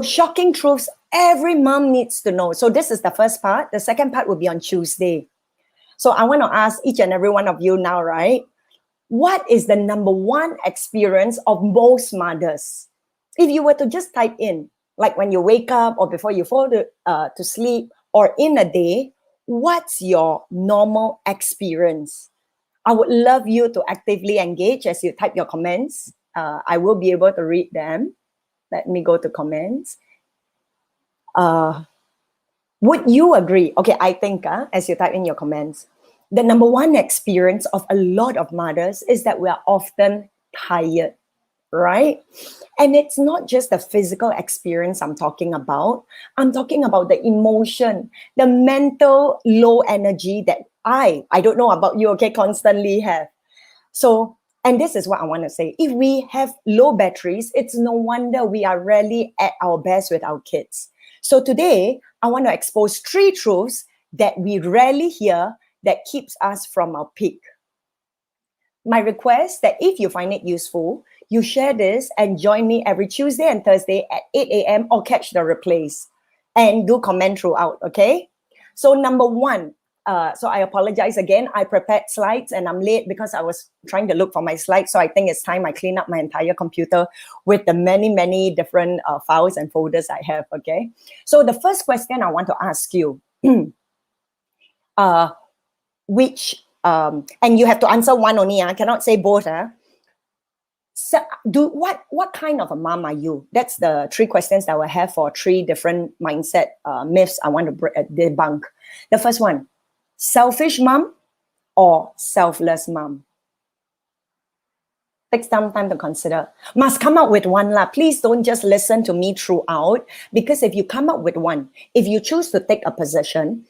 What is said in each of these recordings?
shocking truths every mom needs to know. So this is the first part. The second part will be on Tuesday. So I want to ask each and every one of you now, right? What is the number one experience of most mothers? If you were to just type in, like when you wake up or before you fall to sleep or in a day, what's your normal experience? I would love you to actively engage as you type your comments. I will be able to read them. Let me go to comments. Would you agree? Okay, I think as you type in your comments, the number one experience of a lot of mothers is that we are often tired, right? And it's not just the physical experience I'm talking about. I'm talking about the emotion, the mental low energy that I don't know about you, okay, constantly have. So, and this is what I want to say. If we have low batteries, it's no wonder we are rarely at our best with our kids. So today, I want to expose 3 truths that we rarely hear that keeps us from our peak. My request that if you find it useful, you share this and join me every Tuesday and Thursday at 8 a.m. or catch the replays and do comment throughout, okay? So number 1, so I apologize again. I prepared slides and I'm late because I was trying to look for my slides. So I think it's time I clean up my entire computer with the many different files and folders I have, okay? So the first question I want to ask you, which, and you have to answer one only, I cannot say both. So what kind of a mom are you? That's the 3 questions that I will have for 3 different mindset myths I want to debunk. The first one, selfish mom or selfless mom? Take some time to consider. Must come up with one lah. Please don't just listen to me throughout, because if you come up with one, if you choose to take a position,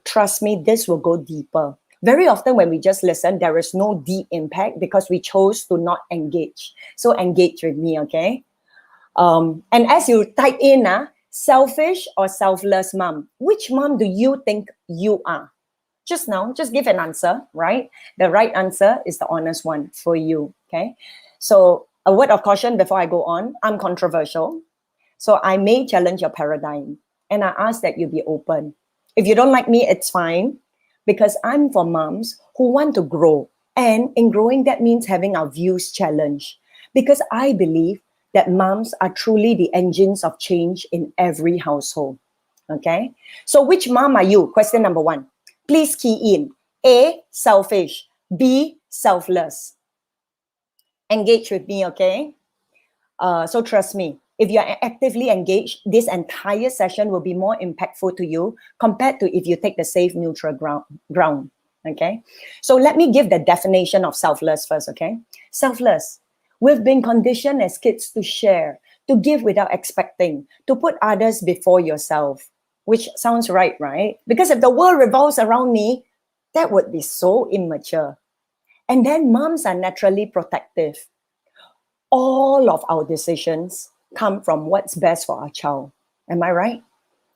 trust me, this will go deeper. Very often when we just listen, there is no deep impact because we chose to not engage. So engage with me, okay? And as you type in, selfish or selfless mom, which mom do you think you are? Just now, just give an answer, right? The right answer is the honest one for you, okay? So a word of caution before I go on, I'm controversial. So I may challenge your paradigm and I ask that you be open. If you don't like me, it's fine, because I'm for moms who want to grow. And in growing, that means having our views challenged. Because I believe that moms are truly the engines of change in every household. Okay? So which mom are you? Question number 1. Please key in. A, selfish. B, selfless. Engage with me, okay? So trust me. If you are actively engaged, this entire session will be more impactful to you compared to if you take the safe, neutral ground, okay? So let me give the definition of selfless first, okay? Selfless. We've been conditioned as kids to share, to give without expecting, to put others before yourself, which sounds right? Because if the world revolves around me, that would be so immature. And then moms are naturally protective. All of our decisions come from what's best for our child. Am I right?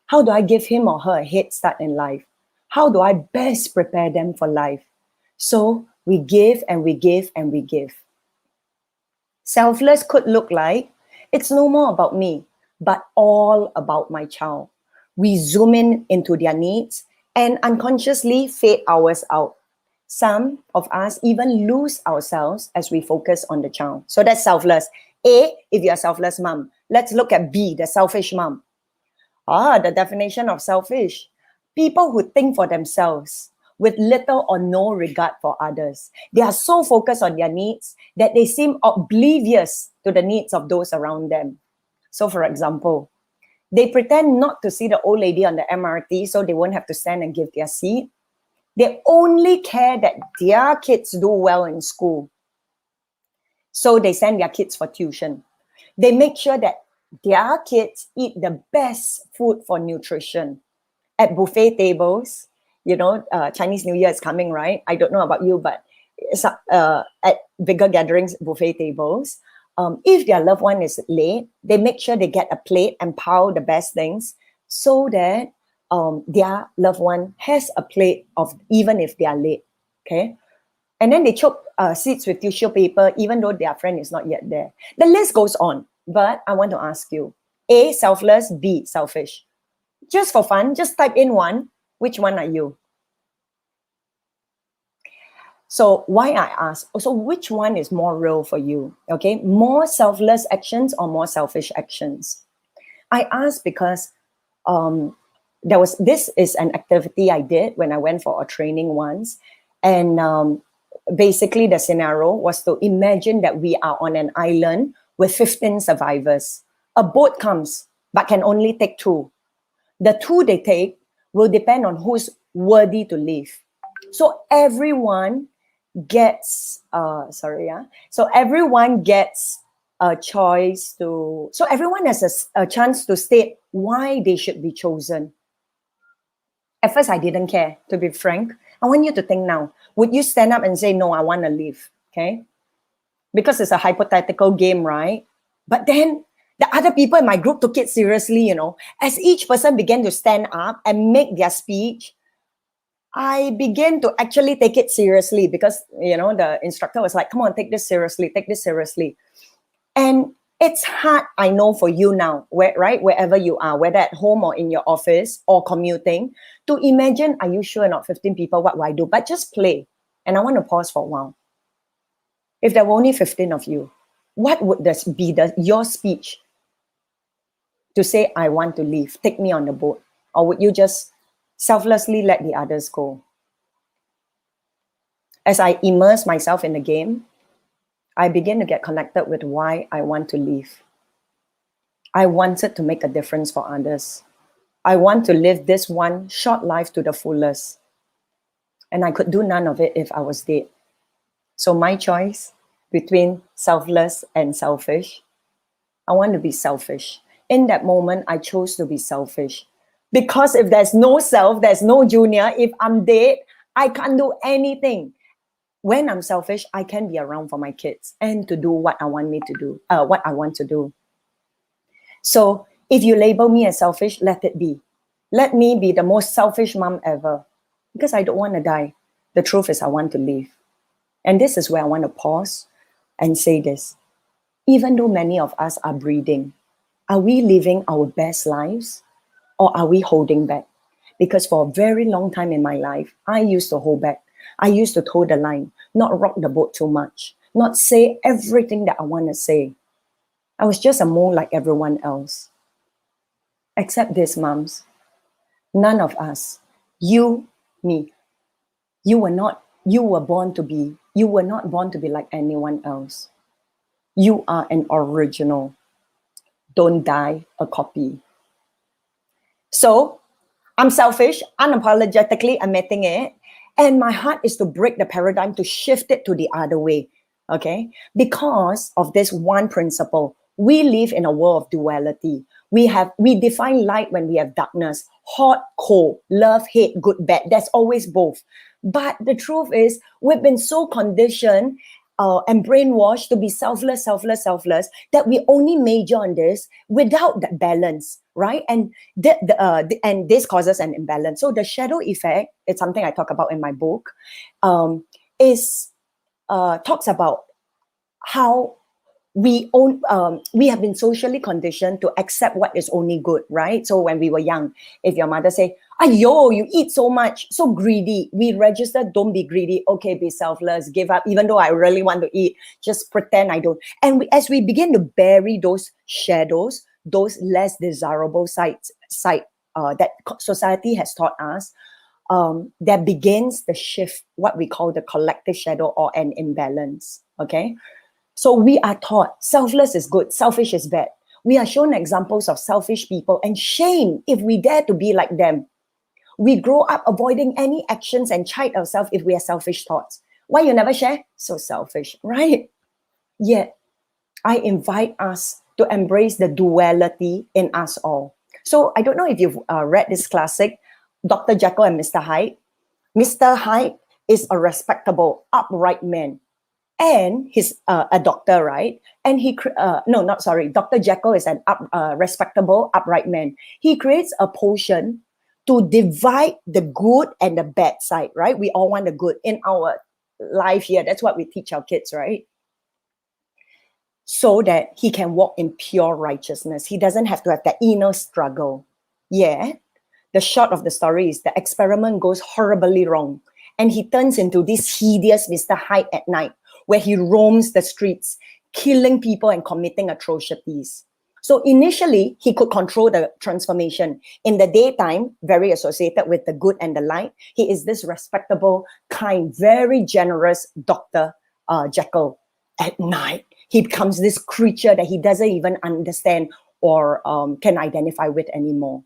How do I give him or her a head start in life? How do I best prepare them for life? So we give and we give and we give. Selfless could look like, it's no more about me, but all about my child. We zoom in into their needs and unconsciously fade ours out. Some of us even lose ourselves as we focus on the child. So that's selfless. A, if you're a selfless mom. Let's look at B, the selfish mom. The definition of selfish. People who think for themselves with little or no regard for others. They are so focused on their needs that they seem oblivious to the needs of those around them. So for example, they pretend not to see the old lady on the MRT so they won't have to stand and give their seat. They only care that their kids do well in school. So they send their kids for tuition. They make sure that their kids eat the best food for nutrition. At buffet tables, Chinese New Year is coming, right? I don't know about you, but at bigger gatherings, buffet tables, if their loved one is late, they make sure they get a plate and pile the best things so that their loved one has a plate of, even if they are late, okay? And then they choke seats with tissue paper, even though their friend is not yet there. The list goes on, but I want to ask you, A, selfless, B, selfish. Just for fun, just type in one. Which one are you? So why I ask, so which one is more real for you? Okay, more selfless actions or more selfish actions? I ask because this is an activity I did when I went for a training once. And basically the scenario was to imagine that we are on an island with 15 survivors. A boat comes, but can only take 2. The 2 they take will depend on who's worthy to leave. So everyone gets so everyone gets a choice to, so everyone has a chance to state why they should be chosen. At first I didn't care, to be frank. I want you to think now, would you stand up and say, no, I want to leave? Okay, because it's a hypothetical game, right? But then the other people in my group took it seriously, you know. As each person began to stand up and make their speech, I began to actually take it seriously because, you know, the instructor was like, come on, take this seriously, take this seriously. And it's hard, I know, for you now, right? Wherever you are, whether at home or in your office or commuting, to imagine, are you sure not 15 people, what will I do? But just play. And I want to pause for a while. If there were only 15 of you, what would this be your speech to say, I want to leave, take me on the boat? Or would you just selflessly let the others go? As I immerse myself in the game, I begin to get connected with why I want to leave. I wanted to make a difference for others. I want to live this one short life to the fullest. And I could do none of it if I was dead. So my choice between selfless and selfish, I want to be selfish. In that moment, I chose to be selfish. Because if there's no self, there's no Junior. If I'm dead, I can't do anything. When I'm selfish, I can be around for my kids and to do what I want me to do, what I want to do. So if you label me as selfish, let it be. Let me be the most selfish mom ever, because I don't want to die. The truth is I want to live. And this is where I want to pause and say this. Even though many of us are breathing, are we living our best lives or are we holding back? Because for a very long time in my life, I used to hold back. I used to toe the line, not rock the boat too much, not say everything that I want to say. I was just a mole like everyone else. Except this, moms. None of us, you, me, you were not born to be like anyone else. You are an original. Don't die a copy. So I'm selfish, unapologetically admitting it. And my heart is to break the paradigm, to shift it to the other way. Okay? Because of this one principle. We live in a world of duality. We define light when we have darkness, hot, cold, love, hate, good, bad. There's always both. But the truth is, we've been so conditioned and brainwashed to be selfless, that we only major on this without that balance, right? And and this causes an imbalance. So the shadow effect, it's something I talk about in my book, talks about how we have been socially conditioned to accept what is only good, right? So when we were young, if your mother say, "Ayo, you eat so much, so greedy," we register, don't be greedy. Okay, be selfless, give up. Even though I really want to eat, just pretend I don't. And as we begin to bury those shadows, those less desirable sides that society has taught us, that begins the shift, what we call the collective shadow or an imbalance. Okay. So we are taught selfless is good, selfish is bad. We are shown examples of selfish people and shame if we dare to be like them. We grow up avoiding any actions and chide ourselves if we have selfish thoughts. Why you never share? So selfish, right? Yet, I invite us to embrace the duality in us all. So I don't know if you've read this classic, Dr. Jekyll and Mr. Hyde. Mr. Hyde is a respectable, upright man. And he's a doctor, right? And Dr. Jekyll is an respectable, upright man. He creates a potion to divide the good and the bad side, right? We all want the good in our life here. That's what we teach our kids, right? so that he can walk in pure righteousness. He doesn't have to have that inner struggle. Yeah, the short of the story is the experiment goes horribly wrong, and he turns into this hideous Mr. Hyde at night, where he roams the streets, killing people and committing atrocities. So initially, he could control the transformation. In the daytime, very associated with the good and the light, he is this respectable, kind, very generous Dr. Jekyll. At night, he becomes this creature that he doesn't even understand or can identify with anymore.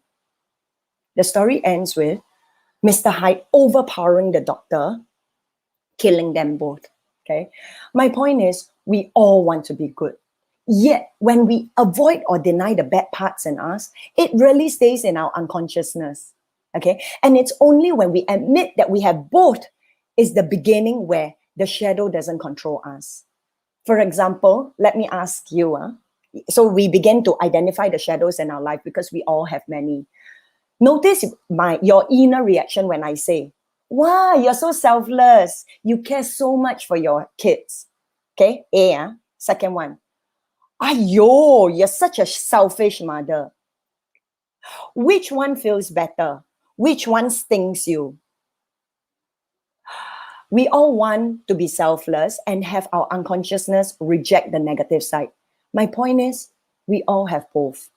The story ends with Mr. Hyde overpowering the doctor, killing them both. Okay. My point is, we all want to be good. Yet, when we avoid or deny the bad parts in us, it really stays in our unconsciousness. Okay. And it's only when we admit that we have both is the beginning where the shadow doesn't control us. For example, let me ask you. So we begin to identify the shadows in our life because we all have many. Notice your inner reaction when I say, wow, you're so selfless. You care so much for your kids. Okay, A. Second one, ayo, you're such a selfish mother. Which one feels better? Which one stings you? We all want to be selfless and have our unconsciousness reject the negative side. My point is, we all have both.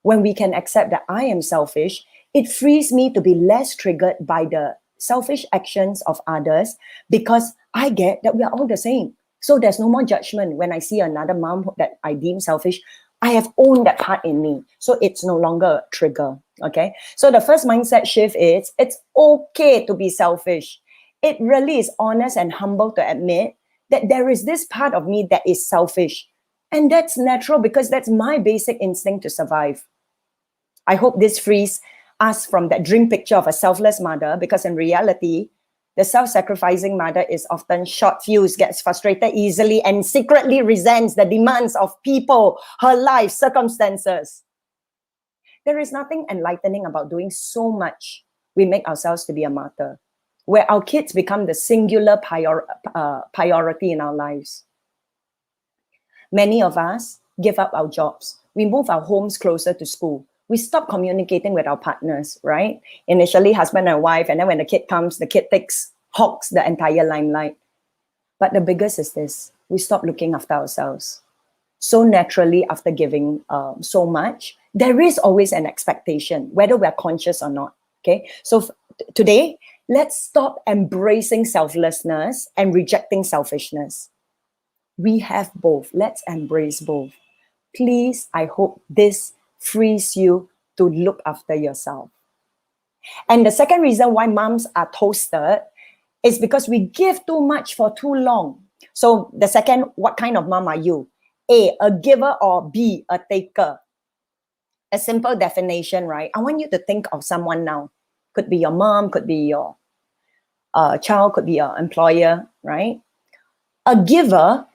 When we can accept that I am selfish, it frees me to be less triggered by the selfish actions of others because I get that we are all the same. So there's no more judgment. When I see another mom that I deem selfish, I have owned that part in me. So it's no longer a trigger. Okay. So the first mindset shift is it's okay to be selfish. It really is honest and humble to admit that there is this part of me that is selfish. And that's natural because that's my basic instinct to survive. I hope this frees us from that dream picture of a selfless mother, because in reality, the self-sacrificing mother is often short-fused, gets frustrated easily, and secretly resents the demands of people, her life, circumstances. There is nothing enlightening about doing so much. We make ourselves to be a martyr, where our kids become the singular priority in our lives. Many of us give up our jobs. We move our homes closer to school. We stop communicating with our partners, right? Initially, husband and wife, and then when the kid comes, the kid hogs the entire limelight. But the biggest is this: we stop looking after ourselves. So naturally, after giving so much, there is always an expectation, whether we're conscious or not. Okay, so today, let's stop embracing selflessness and rejecting selfishness. We have both. Let's embrace both. Please, I hope this frees you to look after yourself. And the second reason why moms are toasted is because we give too much for too long. So the second, what kind of mom are you? A giver, or B, a taker? A simple definition, right? I want you to think of someone now. Could be your mom, could be your child, could be your employer, right? A giver,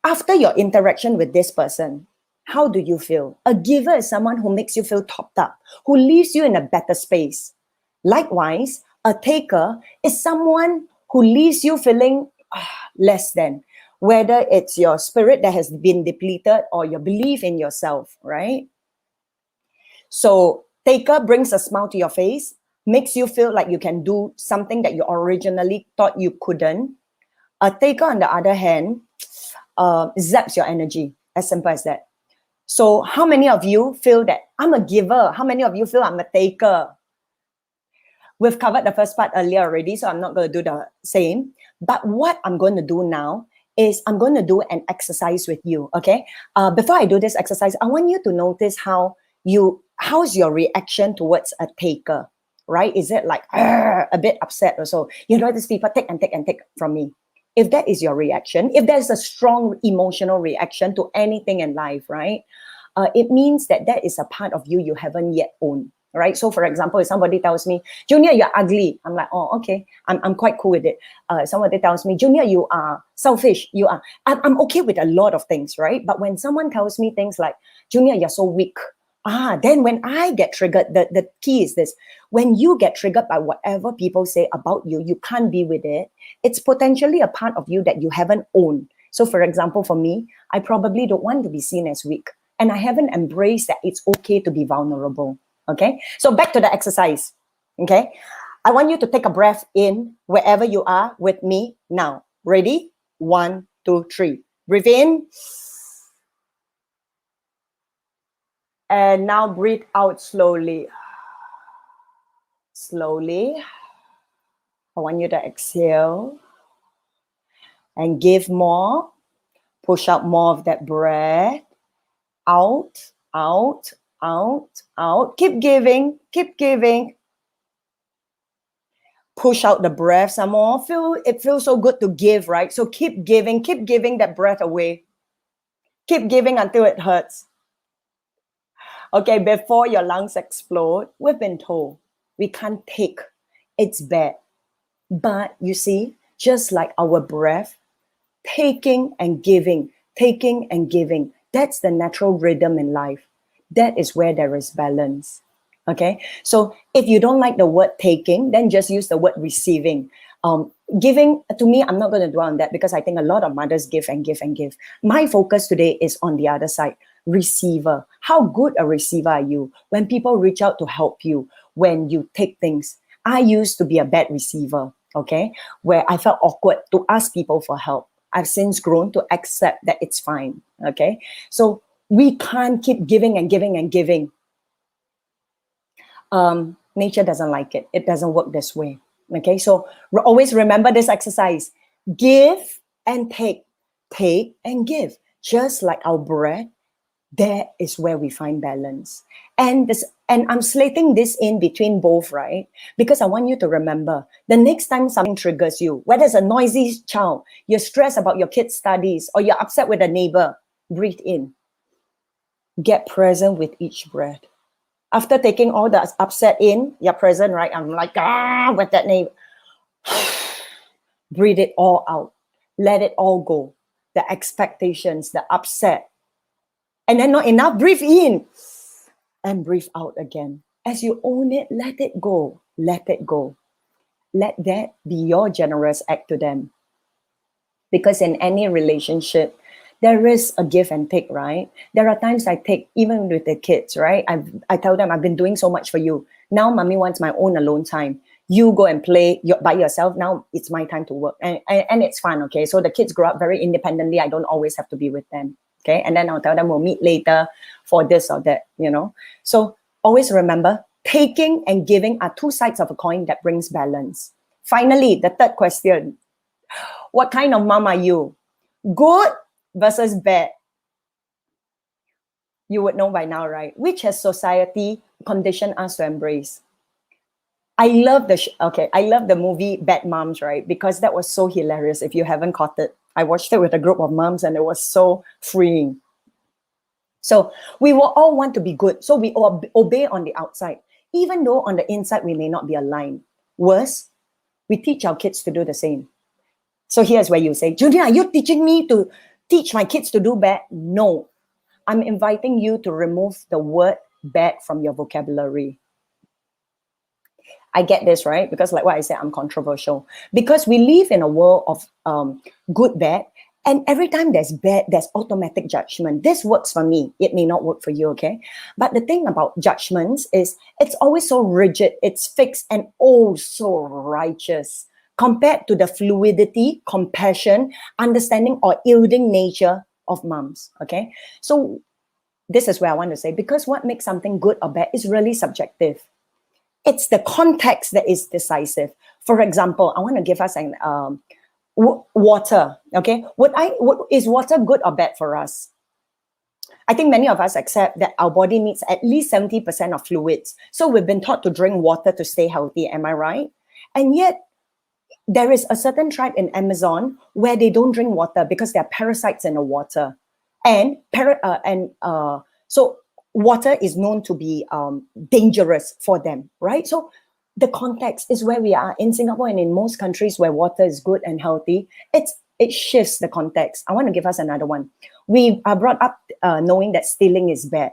after your interaction with this person, how do you feel? A giver is someone who makes you feel topped up, who leaves you in a better space. Likewise, a taker is someone who leaves you feeling less than, whether it's your spirit that has been depleted or your belief in yourself, right? So taker brings a smile to your face, makes you feel like you can do something that you originally thought you couldn't. A taker, on the other hand, zaps your energy, as simple as that. So how many of you feel that I'm a giver? How many of you feel I'm a taker? We've covered the first part earlier already, so I'm not going to do the same. But what I'm going to do now is I'm going to do an exercise with you, okay? Before I do this exercise, I want you to notice how's your reaction towards a taker, right? Is it like a bit upset or so? You know, these people take and take and take from me. If that is your reaction, if there's a strong emotional reaction to anything in life, right? It means that is a part of you you haven't yet owned, right? So for example, if somebody tells me, Junior, you're ugly. I'm like, oh, okay. I'm quite cool with it. Somebody tells me, Junior, you are selfish. I'm okay with a lot of things, right? But when someone tells me things like, Junior, you're so weak. Then when I get triggered, the key is this. When you get triggered by whatever people say about you, you can't be with it. It's potentially a part of you that you haven't owned. So for example, for me, I probably don't want to be seen as weak. And I haven't embraced that it's okay to be vulnerable. Okay. So back to the exercise. Okay. I want you to take a breath in wherever you are with me now. Ready? 1, 2, 3. Breathe in. And now breathe out slowly. Slowly. I want you to exhale and give more. Push out more of that breath. Out, out, out, out. Keep giving, keep giving. Push out the breath some more. It feels so good to give, right? So keep giving that breath away. Keep giving until it hurts. Okay, before your lungs explode, we've been told we can't take. It's bad. But you see, just like our breath, taking and giving, that's the natural rhythm in life. That is where there is balance. Okay, so if you don't like the word taking, then just use the word receiving. Giving, to me, I'm not going to dwell on that because I think a lot of mothers give and give and give. My focus today is on the other side, receiver. How good a receiver are you when people reach out to help you, when you take things? I used to be a bad receiver, okay, where I felt awkward to ask people for help. I've since grown to accept that it's fine, okay? So we can't keep giving and giving and giving. Nature doesn't like it. It doesn't work this way. Okay, so always remember this exercise. Give and take and give. Just like our breath, that is where we find balance. And I'm slating this in between both, right? Because I want you to remember, the next time something triggers you, whether it's a noisy child, you're stressed about your kid's studies, or you're upset with a neighbor, breathe in. Get present with each breath. After taking all the upset in, you're present, right? I'm like, with that neighbor. Breathe it all out. Let it all go. The expectations, the upset. And then not enough, breathe in and breathe out again. As you own it, let it go. Let it go. Let that be your generous act to them. Because in any relationship, there is a give and take, right? There are times I take, even with the kids, right? I tell them, I've been doing so much for you. Now mommy wants my own alone time. You go and play by yourself. Now it's my time to work. And it's fun, okay? So the kids grow up very independently. I don't always have to be with them, okay? And then I'll tell them we'll meet later for this or that, you know? So always remember, taking and giving are two sides of a coin that brings balance. Finally, the third question. What kind of mom are you? Good versus bad? You would know by now, right? Which has society conditioned us to embrace? I love the movie Bad Moms, right? Because that was so hilarious. If you haven't caught it, I watched it with a group of moms and it was so freeing. So we will all want to be good. So we obey on the outside, even though on the inside we may not be aligned. Worse, we teach our kids to do the same. So here's where you say, Julia, are you teaching me to teach my kids to do bad? No, I'm inviting you to remove the word bad from your vocabulary. I get this, right? Because like what I said, I'm controversial. Because we live in a world of good, bad. And every time there's bad, there's automatic judgment. This works for me. It may not work for you, okay? But the thing about judgments is it's always so rigid, it's fixed, and oh, so righteous compared to the fluidity, compassion, understanding, or yielding nature of moms, okay? So this is where I want to say, because what makes something good or bad is really subjective. It's the context that is decisive. For example, I want to give us an water, okay? Is water good or bad for us? I think many of us accept that our body needs at least 70% of fluids. So we've been taught to drink water to stay healthy, am I right? And yet, there is a certain tribe in Amazon where they don't drink water because there are parasites in the water. So water is known to be dangerous for them, right? So the context is where we are in Singapore and in most countries where water is good and healthy. It shifts the context. I want to give us another one. We are brought up knowing that stealing is bad.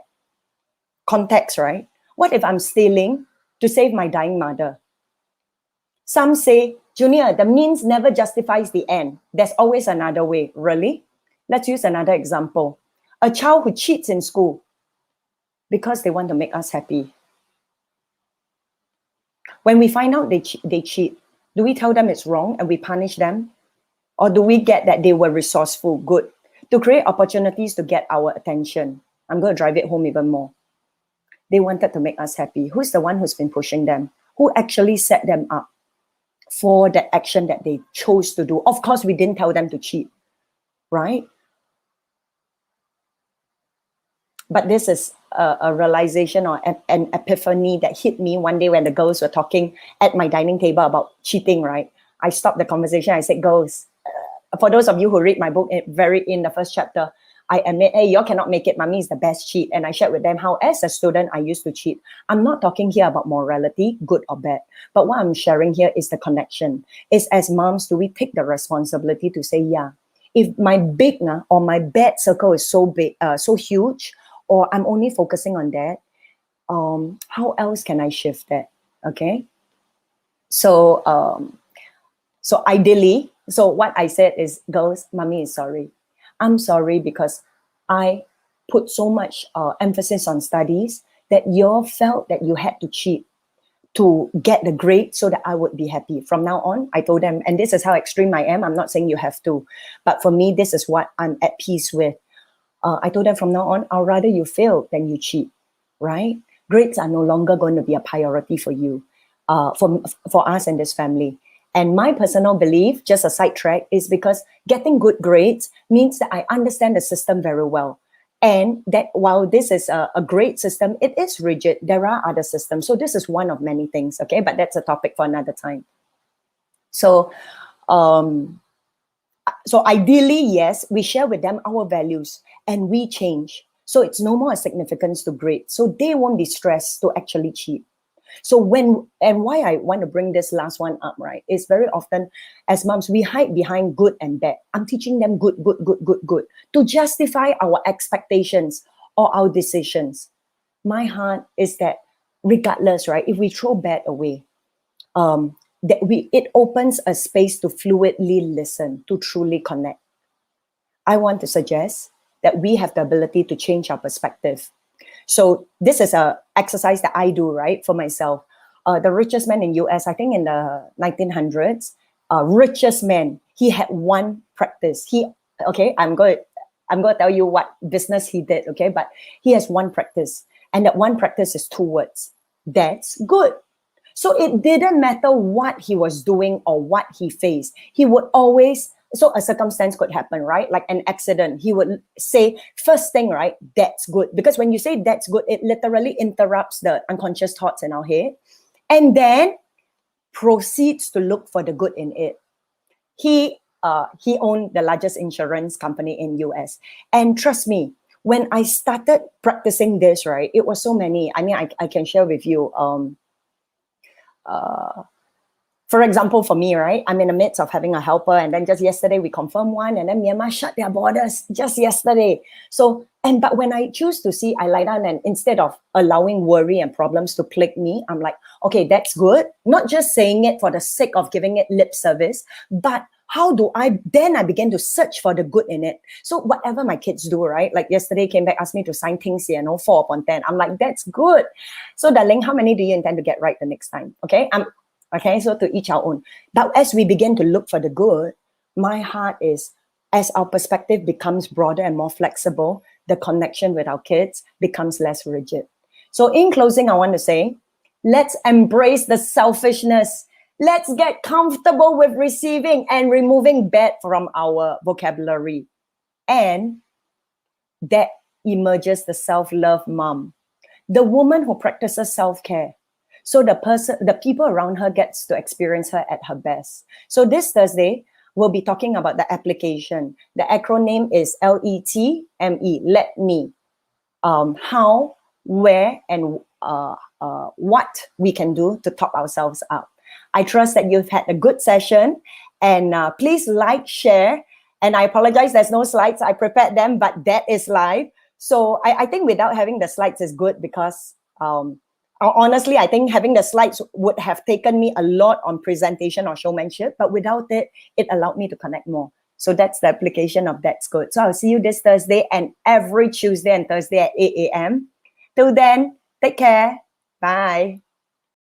Context, right? What if I'm stealing to save my dying mother? Some say, Junior, the means never justifies the end. There's always another way. Really? Let's use another example. A child who cheats in school because they want to make us happy. When we find out they cheat, do we tell them it's wrong and we punish them? Or do we get that they were resourceful, good, to create opportunities to get our attention? I'm going to drive it home even more. They wanted to make us happy. Who's the one who's been pushing them? Who actually set them up for the action that they chose to do? Of course, we didn't tell them to cheat, right? But this is a realization or an epiphany that hit me one day when the girls were talking at my dining table about cheating, right? I stopped the conversation. I said, girls, for those of you who read my book, in the first chapter, I admit, hey, you cannot make it. Mommy is the best cheat. And I shared with them how, as a student, I used to cheat. I'm not talking here about morality, good or bad. But what I'm sharing here is the connection. Is as moms, do we take the responsibility to say, yeah, if my big or my bad circle is so big, so huge, or I'm only focusing on that, how else can I shift that? Okay. So, so ideally, so what I said is, girls, mommy is sorry. I'm sorry because I put so much emphasis on studies that you felt that you had to cheat to get the grade so that I would be happy. From now on, I told them, and this is how extreme I am. I'm not saying you have to, but for me, this is what I'm at peace with. I told them from now on, I'd rather you fail than you cheat, right? Grades are no longer going to be a priority for you, for us and this family. And my personal belief, just a sidetrack, is because getting good grades means that I understand the system very well. And that while this is a great system, it is rigid. There are other systems. So this is one of many things, okay? But that's a topic for another time. So, so ideally, yes, we share with them our values and we change. So it's no more a significance to grade. So they won't be stressed to actually cheat. So why I want to bring this last one up, right, is very often as moms, we hide behind good and bad. I'm teaching them good, to justify our expectations or our decisions. My heart is that regardless, right, if we throw bad away, it opens a space to fluidly listen, to truly connect. I want to suggest that we have the ability to change our perspective. So this is an exercise that I do, right, for myself. The richest man in US, I think in the 1900s, richest man, he had one practice. I'm going to tell you what business he did, okay? But he has one practice, and that one practice is 2 words. That's good. So it didn't matter what he was doing or what he faced. He would always, so a circumstance could happen, right? Like an accident. He would say, first thing, right, that's good. Because when you say that's good, it literally interrupts the unconscious thoughts in our head. And then proceeds to look for the good in it. He owned the largest insurance company in US. And trust me, when I started practicing this, right, it was so many. I mean, I can share with you, for example, for me, right, I'm in the midst of having a helper, and then just yesterday we confirmed one, and then Myanmar shut their borders just yesterday. So, but when I choose to see, I lie down and instead of allowing worry and problems to plague me, I'm like, okay, that's good. Not just saying it for the sake of giving it lip service, but how do I, then I began to search for the good in it. So whatever my kids do, right? Like yesterday came back, asked me to sign things here, 4 upon 10. I'm like, that's good. So darling, how many do you intend to get right the next time? Okay, okay, so to each our own. But as we begin to look for the good, my heart is, as our perspective becomes broader and more flexible, the connection with our kids becomes less rigid. So in closing, I want to say, let's embrace the selfishness. Let's get comfortable with receiving and removing bad from our vocabulary. And that emerges the self-love mom, the woman who practices self-care. So the people around her gets to experience her at her best. So this Thursday, we'll be talking about the application. The acronym is LETME, let me. How, where, and what we can do to top ourselves up. I trust that you've had a good session, and please like, share, and I apologize, there's no slides. I prepared them, but that is live. So I think without having the slides is good because honestly, I think having the slides would have taken me a lot on presentation or showmanship, but without it, it allowed me to connect more. So that's the application of that's good. So I'll see you this Thursday and every Tuesday and Thursday at 8 a.m. Till then, take care. Bye.